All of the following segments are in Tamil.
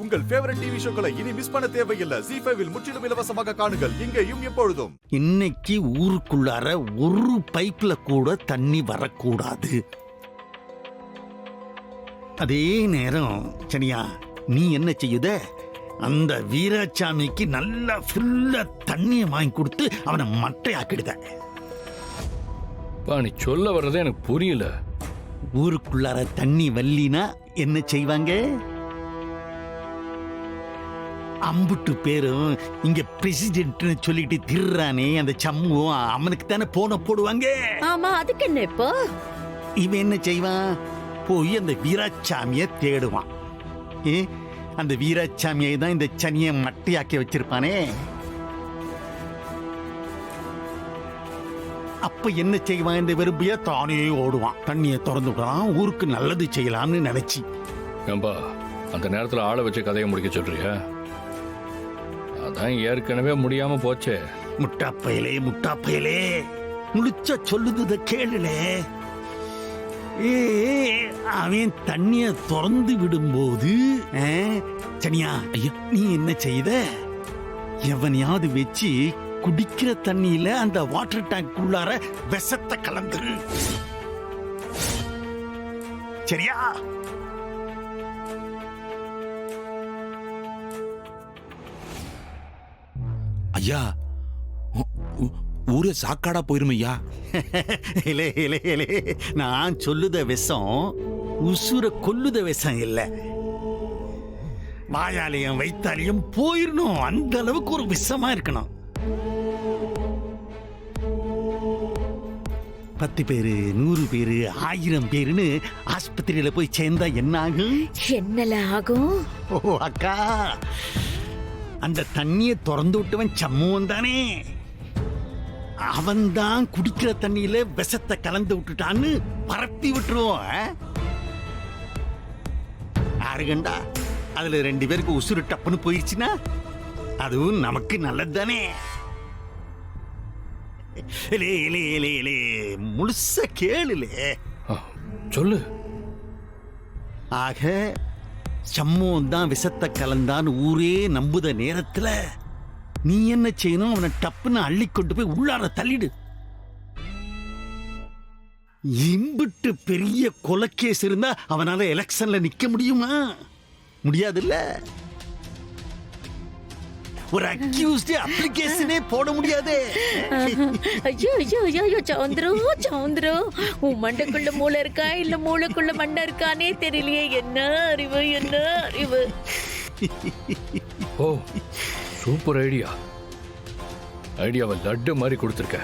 உங்கள் ஃபேவரட் டிவி ஷோக்களை இனி மிஸ் பண்ண தேவையில்லை. ZEE5 இல் முற்றிலும் இலவசமாக காணுங்கள், இங்கேயும் எப்பொழுதும். இன்னைக்கு ஊருக்குள்ளார ஒரு பைப்ல கூட தண்ணி வரக்கூடாது. அதே நேரம் சனியா, நீ என்ன செய்யுத? அந்த வீராசாமிக்கு நல்லா ஃபுல்லா தண்ணியை வாங்கி கொடுத்து அவனை மட்டையாக்கிடுத. நீ சொல்ல வர்றதே எனக்கு புரியல. ஊருக்குள்ளார தண்ணி வல்லினா என்ன செய்வாங்க? அம்புட்டு பேரும் இங்க பிரசிடென்ட்னு சொல்லிட்டு திர்றானே அந்த சம்மும் அவனுக்கு தானே போன போடுவாங்க. ஆமா, அதுக்கு என்ன இப்போ? இவன் என்ன செய்வான்? போய் அந்த வீராசாமிய தேடுவான். அந்த வீராசாமியை தான் இந்த சனியை மட்டையாக்கி வச்சிருப்பானே. அப்ப என்ன செய்வான்? இந்த விரும்பிய தானே ஓடுவான், தண்ணியை திறந்து விடலாம், ஊருக்கு நல்லது செய்யலாம்னு நினைச்சி. ஏம்பா, அந்த நேரத்துல ஆளை வச்சு கதையை முடிக்க சொல்றியா? அதான் ஏற்கனவே முடியாம போச்சே. முட்டாப்பயலே முட்டாப்பயலே, முழிச்ச சொல்லுத கேளுலே. அவன் தண்ணிய திறந்து விடும்போது சனியா, ஐயா நீ என்ன செய்த? எவனையாவது வச்சு குடிக்கிற தண்ணியில அந்த வாட்டர் டேங்க் உள்ளார விஷத்தை கலந்துரு. சரியா? ஐயா, ஊரே சாக்காடா போயிரும் ஐயா. இலே இலே இலே, நான் சொல்லுத விஷம் உசுர கொல்லுத விஷம் இல்ல. வாயாலயம் வைத்தாலையும் போயிடணும், அந்த அளவுக்கு ஒரு விஷமா இருக்கணும். 10 பேரு 100 பேரு 1000 பேருன்னு ஆஸ்பத்திரியில போய் சேர்ந்தா என்ன ஆகும்? என்னல ஆகும்? ஓ அக்கா, அந்த தண்ணியை திறந்து விட்டவன் சம்முவன் தானே. அவன் தான் குடிக்கிற தண்ணியில விஷத்தை கலந்து விட்டுட்டான்னு பரப்பி விட்டுருவோம். ஆறுகண்டா அதுல 2 பேருக்கு உசுறு டப்புன்னு போயிடுச்சுன்னா அதுவும் நமக்கு நல்லது தானே. முழுச கேளுலே. சொல்லு. ஆக சம்மோன் தான் விஷத்தை கலந்தான் ஊரே நம்புத நேரத்துல நீ என்ன செய்யணும்? அவனை டப்புன்னு அள்ளி கொண்டு போய் உள்ளார தள்ளிடு. இம்பிட்டு பெரிய கொலைக்கேஸ் இருந்தா அவனால எலெக்ஷன்ல நிக்க முடியுமா? முடியாதுல்ல. ஒரு அக்யூஸ்ட் அப்ளிகேஷனே போட முடியாது. ஐயோ ஐயோ ஐயோ, சவுந்தரு, உன் மண்டைக்குள்ள மூளை இருக்கா இல்ல மூளைக்குள்ள மண்டை இருக்கானே தெரியலையே. என்ன அறிவு, என்ன அறிவு. ஓ, சூப்பர் ஐடியா. ஐடியாவை லட்டு மாதிரி கொடுத்துருக்க.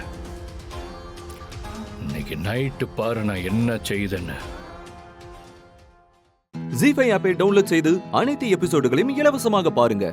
இன்னைக்கு நைட்டு பாரு நான் என்ன செய்தேன்னு. ZEE5 ஆப்பை டவுன்லோட் செய்து அனைத்து எபிசோடுகளையும் இலவசமாக பாருங்க.